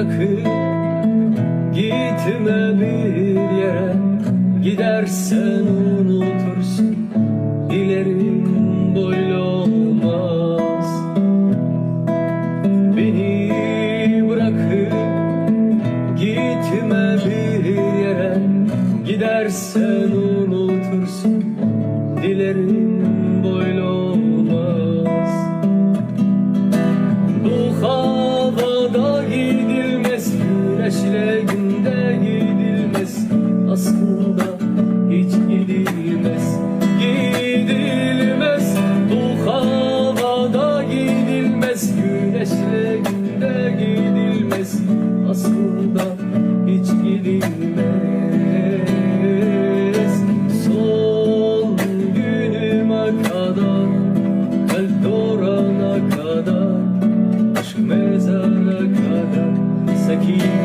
bırakıp gitme bir yere. Gidersen unutursun, dilerim böyle olmaz. Beni bırakıp gitme bir yere. Gidersen unutursun, dilerim böyle olmaz. Bu havada gidilmez, güneşle günde gidilmez. Aslında hiç gidilmez, gidilmez. Bu havada gidilmez, güneşle günde gidilmez. Aslında hiç gidilmez. Son günüme kadar, kalp doğrana kadar, aşk mezara kadar, sakin